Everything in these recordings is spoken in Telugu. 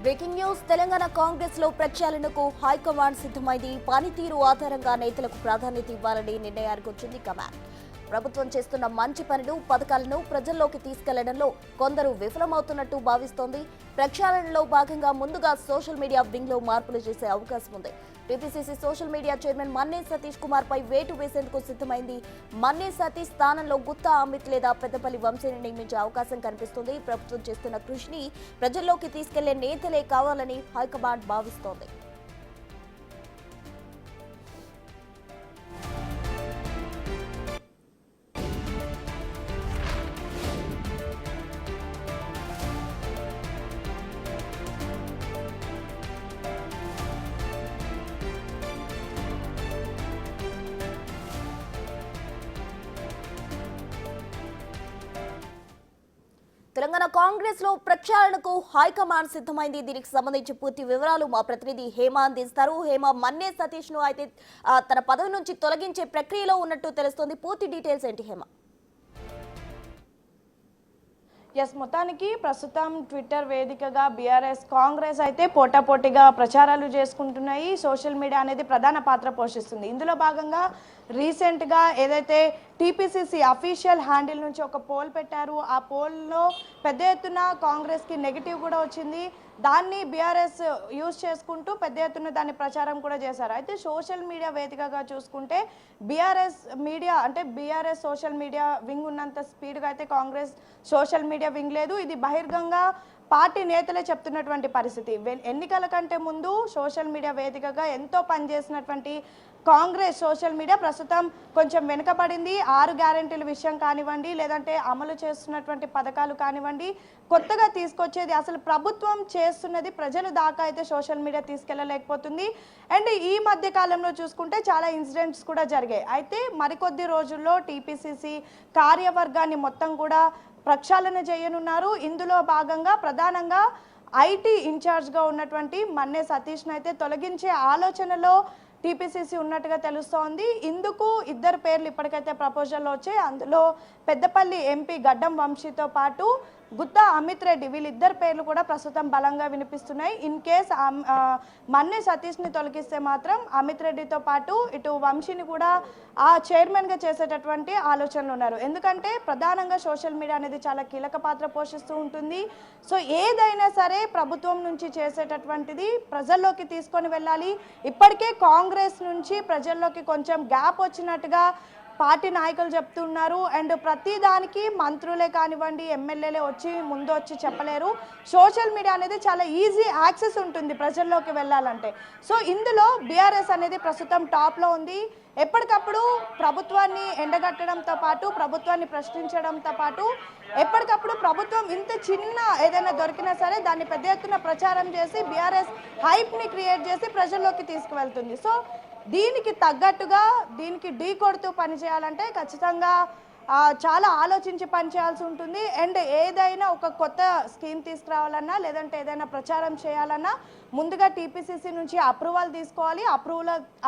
బ్రేకింగ్ న్యూస్ తెలంగాణ కాంగ్రెస్ లో ప్రక్షాళనకు హైకమాండ్ సిద్ధమైంది. పనితీరు ఆధారంగా నేతలకు ప్రాధాన్యత ఇవ్వాలని నిర్ణయానికి వచ్చింది కమాండ్. ప్రభుత్వం చేస్తున్న మంచి పనులు, పథకాలను ప్రజల్లోకి తీసుకెళ్లడంలో కొందరు విఫలమవుతున్నట్టు భావిస్తోంది. ప్రక్షాళనలో భాగంగా ముందుగా సోషల్ మీడియా వింగ్ లో మార్పులు చేసే అవకాశం ఉంది. టీపీసీసీ సోషల్ మీడియా చైర్మన్ మన్నే సతీష్ కుమార్ పై వేటు వేసేందుకు సిద్ధమైంది. మన్నే సతీష్ స్థానంలో గుత్తా అమిత్ లేదా పెద్దపల్లి వంశీని నియమించే అవకాశం కనిపిస్తుంది. ప్రభుత్వం చేస్తున్న కృషిని ప్రజల్లోకి తీసుకెళ్లే నేతలే కావాలని హైకమాండ్ భావిస్తోంది. తెలంగాణ కాంగ్రెస్ లో ప్రక్షాళనకు హైకమాండ్ సిద్ధమైంది. దీనికి సంబంధించి పూర్తి వివరాలు మా ప్రతినిధి హేమ అందిస్తారు. హేమ, మన్నే సతీష్ ను అయితే తన పదవి నుంచి తొలగించే ప్రక్రియలో ఉన్నట్టు తెలుస్తోంది. పూర్తి డీటెయిల్స్ ఏంటి హేమ? మొత్తానికి ప్రస్తుతం ట్విట్టర్ వేదికగా బీఆర్ఎస్ కాంగ్రెస్ అయితే పోటాపోటీగా ప్రచారాలు చేసుకుంటున్నాయి. సోషల్ మీడియా అనేది ప్రధాన పాత్ర పోషిస్తుంది. ఇందులో భాగంగా రీసెంట్గా ఏదైతే టీపీసీసీ అఫీషియల్ హ్యాండిల్ నుంచి ఒక పోల్ పెట్టారు. ఆ పోల్లో పెద్ద ఎత్తున కాంగ్రెస్కి నెగిటివ్ కూడా వచ్చింది. దాన్ని బీఆర్ఎస్ యూజ్ చేసుకుంటూ పెద్ద ఎత్తున దాన్ని ప్రచారం కూడా చేశారు. అయితే సోషల్ మీడియా వేదికగా చూసుకుంటే బీఆర్ఎస్ సోషల్ మీడియా వింగ్ ఉన్నంత స్పీడ్గా అయితే కాంగ్రెస్ సోషల్ మీడియా వింగ్ లేదు. ఇది బహిర్గంగా పార్టీ నేతలే చెప్తున్నటువంటి పరిస్థితి. ఎన్నికల కంటే ముందు సోషల్ మీడియా వేదికగా ఎంతో పనిచేసినటువంటి కాంగ్రెస్ సోషల్ మీడియా ప్రస్తుతం కొంచెం వెనుకబడింది. 6 గ్యారెంటీల విషయం కానివ్వండి, లేదంటే అమలు చేస్తున్నటువంటి పథకాలు కానివ్వండి, కొత్తగా తీసుకొచ్చేది అసలు ప్రభుత్వం చేస్తున్నది ప్రజల దాకా అయితే సోషల్ మీడియా తీసుకెళ్ళలేకపోతుంది. అండ్ ఈ మధ్య కాలంలో చూసుకుంటే చాలా ఇన్సిడెంట్స్ కూడా జరిగాయి. అయితే మరికొద్ది రోజుల్లో టీపీసీసీ కార్యవర్గాన్ని మొత్తం కూడా ప్రక్షాళన చేయనున్నారు. ఇందులో భాగంగా ప్రధానంగా ఐటీ ఇన్ఛార్జ్గా ఉన్నటువంటి మన్నే సతీష్ను అయితే తొలగించే ఆలోచనలో టీపీసీసీ ఉన్నట్టుగా తెలుస్తోంది. ఇందుకు 2 పేర్లు ఇప్పటికైతే ప్రపోజల్లో వచ్చాయి. అందులో పెద్దపల్లి ఎంపీ గడ్డం వంశీతో పాటు గుత్తా అమిత్ రెడ్డి, వీళ్ళిద్దరు పేర్లు కూడా ప్రస్తుతం బలంగా వినిపిస్తున్నాయి. ఇన్ కేస్ మన్నే సతీష్ని తొలగిస్తే మాత్రం అమిత్ రెడ్డితో పాటు ఇటు వంశీని కూడా ఆ చైర్మన్గా చేసేటటువంటి ఆలోచనలు ఉన్నారు. ఎందుకంటే ప్రధానంగా సోషల్ మీడియా అనేది చాలా కీలక పాత్ర పోషిస్తూ ఉంటుంది. సో ఏదైనా సరే ప్రభుత్వం నుంచి చేసేటటువంటిది ప్రజల్లోకి తీసుకొని వెళ్ళాలి. ఇప్పటికే కాంగ్రెస్ నుంచి ప్రజల్లోకి కొంచెం గ్యాప్ వచ్చినట్టుగా పార్టీ నాయకులు చెప్తున్నారు. అండ్ ప్రతి దానికి మంత్రులే కానివ్వండి, ఎమ్మెల్యేలే ముందు వచ్చి చెప్పలేరు. సోషల్ మీడియా అనేది చాలా ఈజీ యాక్సెస్ ఉంటుంది ప్రజల్లోకి వెళ్ళాలంటే. సో ఇందులో బీఆర్ఎస్ అనేది ప్రస్తుతం టాప్లో ఉంది. ఎప్పటికప్పుడు ప్రభుత్వాన్ని ఎండగట్టడంతో పాటు, ప్రభుత్వాన్ని ప్రశ్నించడంతో పాటు, ఎప్పటికప్పుడు ప్రభుత్వం ఇంత చిన్న ఏదైనా దొరికినా సరే దాన్ని పెద్ద ఎత్తున ప్రచారం చేసి బీఆర్ఎస్ హైప్ని క్రియేట్ చేసి ప్రజల్లోకి తీసుకువెళ్తుంది. సో దీనికి తగ్గట్టుగా దీనికి ఢీ కొడుతూ పనిచేయాలంటే ఖచ్చితంగా చాలా ఆలోచించి పనిచేయాల్సి ఉంటుంది. అండ్ ఏదైనా ఒక కొత్త స్కీమ్ తీసుకురావాలన్నా, లేదంటే ఏదైనా ప్రచారం చేయాలన్నా ముందుగా టీపీసీసీ నుంచి అప్రూవల్ తీసుకోవాలి.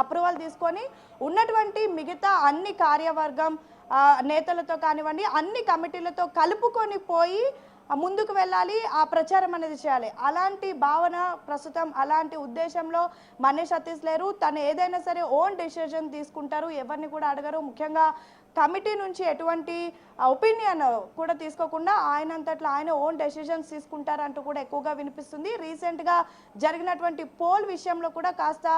అప్రూవల్ తీసుకొని ఉన్నటువంటి మిగతా అన్ని కార్యవర్గం నేతలతో కానివ్వండి, అన్ని కమిటీలతో కలుపుకొని పోయి ముందుకు వెళ్ళాలి. ఆ ప్రచారం అనేది చేయాలి. అలాంటి భావన ప్రస్తుతం, అలాంటి ఉద్దేశంలో మన్నే సతీష్ లేరు. తను ఏదైనా సరే ఓన్ డెసిషన్ తీసుకుంటారు, ఎవరిని కూడా అడగరు. ముఖ్యంగా కమిటీ నుంచి ఎటువంటి ఒపీనియన్ కూడా తీసుకోకుండా ఆయనంతట్లో ఆయన ఓన్ డెసిషన్స్ తీసుకుంటారంటూ కూడా ఎక్కువగా వినిపిస్తుంది. రీసెంట్గా జరిగినటువంటి పోల్ విషయంలో కూడా కాస్త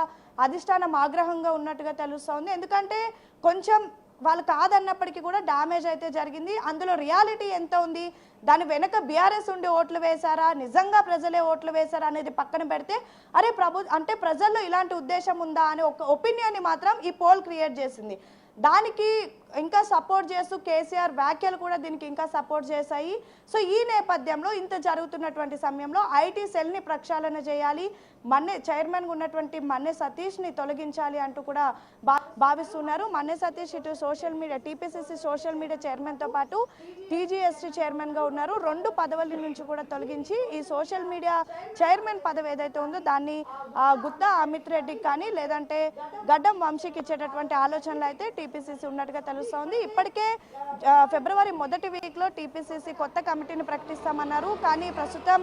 అధిష్టానం ఆగ్రహంగా ఉన్నట్టుగా తెలుస్తోంది. ఎందుకంటే కొంచెం వాళ్ళు కాదన్నప్పటికీ కూడా డ్యామేజ్ అయితే జరిగింది. అందులో రియాలిటీ ఎంత ఉంది, దాని వెనక బీఆర్ఎస్ ఉండి ఓట్లు వేశారా, నిజంగా ప్రజలే ఓట్లు వేశారా అనేది పక్కన పెడితే, అరే ప్రజల్లో ఇలాంటి ఉద్దేశం ఉందా అనే ఒక ఒపీనియన్ని మాత్రం ఈ పోల్ క్రియేట్ చేసింది. దానికి ఇంకా సపోర్ట్ చేస్తూ కేసీఆర్ వ్యాఖ్యలు కూడా దీనికి ఇంకా సపోర్ట్ చేశాయి. సో ఈ నేపథ్యంలో ఇంత జరుగుతున్నటువంటి సమయంలో ఐటీ సెల్ని ప్రక్షాళన చేయాలి, చైర్మన్గా ఉన్నటువంటి మన్నే సతీష్ని తొలగించాలి అంటూ కూడా భావిస్తున్నారు. మన్నే సతీష్ ఇటు social media TPCC social media చైర్మన్తో పాటు టీజీఎస్టీ చైర్మన్గా ఉన్నారు. 2 పదవుల నుంచి కూడా తొలగించి ఈ సోషల్ మీడియా చైర్మన్ పదవి ఏదైతే ఉందో దాన్ని గుత్తా అమిత్ రెడ్డికి కానీ, లేదంటే గడ్డం వంశీకి ఇచ్చేటటువంటి ఆలోచనలు అయితే టీపీసీసీ ఉన్నట్టుగా తెలుస్తుంది. తెలుస్తోంది. ఇప్పటికే ఫిబ్రవరి మొదటి వీక్లో టీపీసీసీ కొత్త కమిటీని ప్రకటిస్తామన్నారు. కానీ ప్రస్తుతం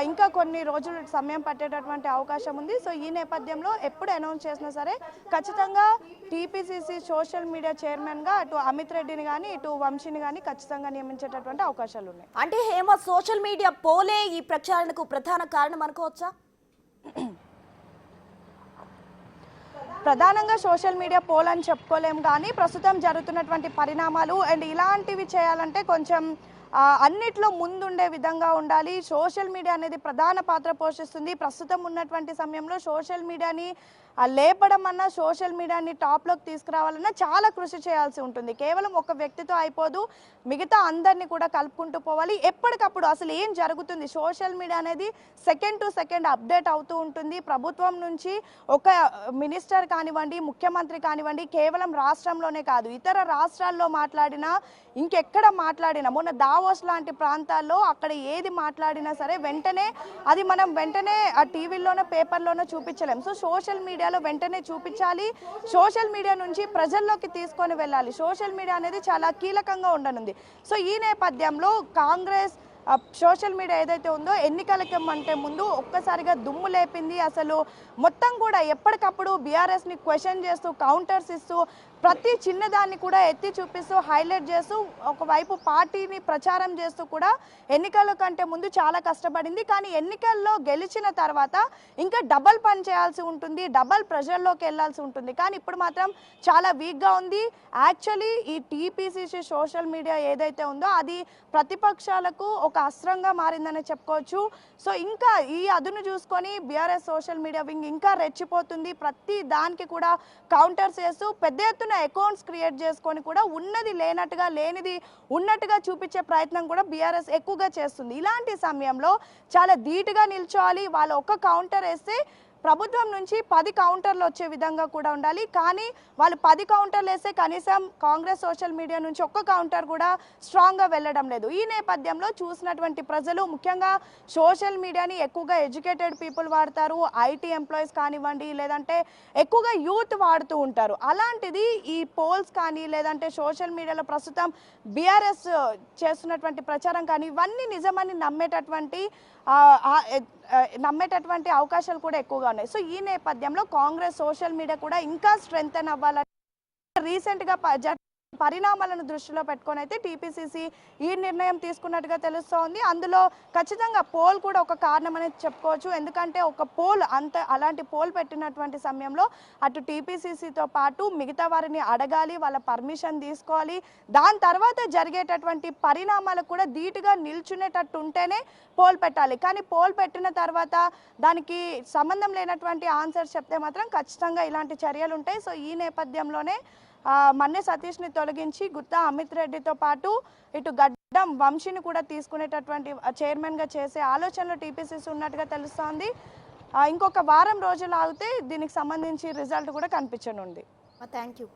ఇంకా కొన్ని రోజులు సమయం పట్టేటటువంటి అవకాశం ఉంది. సో ఈ నేపథ్యంలో ఎప్పుడు అనౌన్స్ చేసినా సరే ఖచ్చితంగా టీపీసీసీ సోషల్ మీడియా చైర్మన్గా అటు అమిత్ రెడ్డిని కానీ ఇటు వంశీని కానీ ఖచ్చితంగా నియమించేటటువంటి అవకాశాలు ఉన్నాయి. అంటే హేమ, సోషల్ మీడియా పోలే ఈ ప్రక్షాళనకు ప్రధాన కారణం అనుకోవచ్చా? ప్రధానంగా సోషల్ మీడియా పోల్ అని చెప్పుకోలేము, కానీ ప్రస్తుతం జరుగుతున్నటువంటి పరిణామాలు అండ్ ఇలాంటివి చేయాలంటే కొంచెం అన్నిట్లో ముందుండే విధంగా ఉండాలి. సోషల్ మీడియా అనేది ప్రధాన పాత్ర పోషిస్తుంది. ప్రస్తుతం ఉన్నటువంటి సమయంలో సోషల్ మీడియాని లేపడం అన్నా, సోషల్ మీడియాని టాప్లోకి తీసుకురావాలన్నా చాలా కృషి చేయాల్సి ఉంటుంది. కేవలం ఒక వ్యక్తితో అయిపోదు, మిగతా అందరినీ కూడా కలుపుకుంటూ పోవాలి. ఎప్పటికప్పుడు అసలు ఏం జరుగుతుంది, సోషల్ మీడియా అనేది సెకండ్ టు సెకండ్ అప్డేట్ అవుతూ ఉంటుంది. ప్రభుత్వం నుంచి ఒక మినిస్టర్ కానివ్వండి, ముఖ్యమంత్రి కానివ్వండి, కేవలం రాష్ట్రంలోనే కాదు ఇతర రాష్ట్రాల్లో మాట్లాడినా, ఇంకెక్కడ మాట్లాడినా, మొన్న దావోస్ లాంటి ప్రాంతాల్లో అక్కడ ఏది మాట్లాడినా సరే వెంటనే అది మనం వెంటనే ఆ టీవీలోనో పేపర్లోనో చూపించలేం. సో సోషల్ మీడియాలో వెంటనే చూపించాలి. సోషల్ మీడియా నుంచి ప్రజల్లోకి తీసుకొని వెళ్ళాలి. సోషల్ మీడియా అనేది చాలా కీలకంగా ఉండనుంది. సో ఈ నేపథ్యంలో కాంగ్రెస్ సోషల్ మీడియా ఏదైతే ఉందో ఎన్నికలకి అంటే ముందు ఒక్కసారిగా దుమ్ము లేపింది. అసలు మొత్తం కూడా ఎప్పటికప్పుడు బీఆర్ఎస్ని క్వశ్చన్ చేస్తూ, కౌంటర్స్ ఇస్తూ, ప్రతి చిన్నదాన్ని కూడా ఎత్తి చూపిస్తూ, హైలైట్ చేస్తూ, ఒకవైపు పార్టీని ప్రచారం చేస్తూ కూడా ఎన్నికల కంటే ముందు చాలా కష్టపడింది. కానీ ఎన్నికల్లో గెలిచిన తర్వాత ఇంకా డబల్ పని చేయాల్సి ఉంటుంది, డబల్ ప్రెషర్లోకి వెళ్ళాల్సి ఉంటుంది. కానీ ఇప్పుడు మాత్రం చాలా వీక్గా ఉంది. యాక్చువల్లీ ఈ టీపీసీసీ సోషల్ మీడియా ఏదైతే ఉందో అది ప్రతిపక్షాలకు ఒక అస్త్రంగా మారిందని చెప్పుకోవచ్చు. సో ఇంకా ఈ అదును చూసుకొని బీఆర్ఎస్ సోషల్ మీడియా వింగ్ ఇంకా రెచ్చిపోతుంది. ప్రతి దానికి కూడా కౌంటర్స్ చేస్తూ పెద్ద ఎత్తున అకౌంట్స్ క్రియేట్ చేసుకొని కూడా ఉన్నది లేనట్టుగా, లేనిది ఉన్నట్టుగా చూపించే ప్రయత్నం కూడా బీఆర్ఎస్ ఎక్కువగా చేస్తుంది. ఇలాంటి సమయంలో చాలా ధీటుగా నిల్చోవాలి. వాళ్ళు ఒక్క కౌంటర్ వేస్తే ప్రభుత్వం నుంచి 10 కౌంటర్లు వచ్చే విధంగా కూడా ఉండాలి. కానీ వాళ్ళు 10 కౌంటర్లు వేస్తే కనీసం కాంగ్రెస్ సోషల్ మీడియా నుంచి ఒక్క కౌంటర్ కూడా స్ట్రాంగ్గా వెళ్ళడం లేదు. ఈ నేపథ్యంలో చూసినటువంటి ప్రజలు ముఖ్యంగా సోషల్ మీడియాని ఎక్కువగా ఎడ్యుకేటెడ్ పీపుల్ వాడతారు, ఐటీ ఎంప్లాయీస్ కానివ్వండి, లేదంటే ఎక్కువగా యూత్ వాడుతూ ఉంటారు. అలాంటిది ఈ పోల్స్ కానీ లేదంటే సోషల్ మీడియాలో ప్రస్తుతం బీఆర్ఎస్ చేస్తున్నటువంటి ప్రచారం కానీ ఇవన్నీ నిజమని నమ్మేటటువంటి అవకాశాలు కూడా ఎక్కువగా ఉన్నాయి. సో ఈ నేపథ్యంలో కాంగ్రెస్ సోషల్ మీడియా కూడా ఇంకా స్ట్రెంగ్తెన్ అవ్వాలని రీసెంట్గా పరిణామాలను దృష్టిలో పెట్టుకొని అయితే టీపీసీసీ ఈ నిర్ణయం తీసుకున్నట్టుగా తెలుస్తోంది. అందులో ఖచ్చితంగా పోల్ కూడా ఒక కారణం అనేది చెప్పుకోవచ్చు. ఎందుకంటే ఒక పోల్ అలాంటి పోల్ పెట్టినటువంటి సమయంలో అటు టీపీసీసీతో పాటు మిగతా వారిని అడగాలి, వాళ్ళ పర్మిషన్ తీసుకోవాలి. దాని తర్వాత జరిగేటటువంటి పరిణామాలకు కూడా ధీటుగా నిల్చునేటట్టు ఉంటేనే పోల్ పెట్టాలి. కానీ పోల్ పెట్టిన తర్వాత దానికి సంబంధం లేనటువంటి ఆన్సర్స్ చెప్తే మాత్రం ఖచ్చితంగా ఇలాంటి చర్యలు ఉంటాయి. సో ఈ నేపథ్యంలోనే మన్నె సతీష్ని తొలగించి గుత్తా అమిత్ రెడ్డితో పాటు ఇటు గడ్డం వంశీని కూడా తీసుకునేటటువంటి చైర్మన్గా చేసే ఆలోచనలో టీపీసీసీ ఉన్నట్టుగా తెలుస్తోంది. ఇంకొక వారం రోజులు ఆగితే దీనికి సంబంధించి రిజల్ట్ కూడా కనిపించనుంది. Thank you.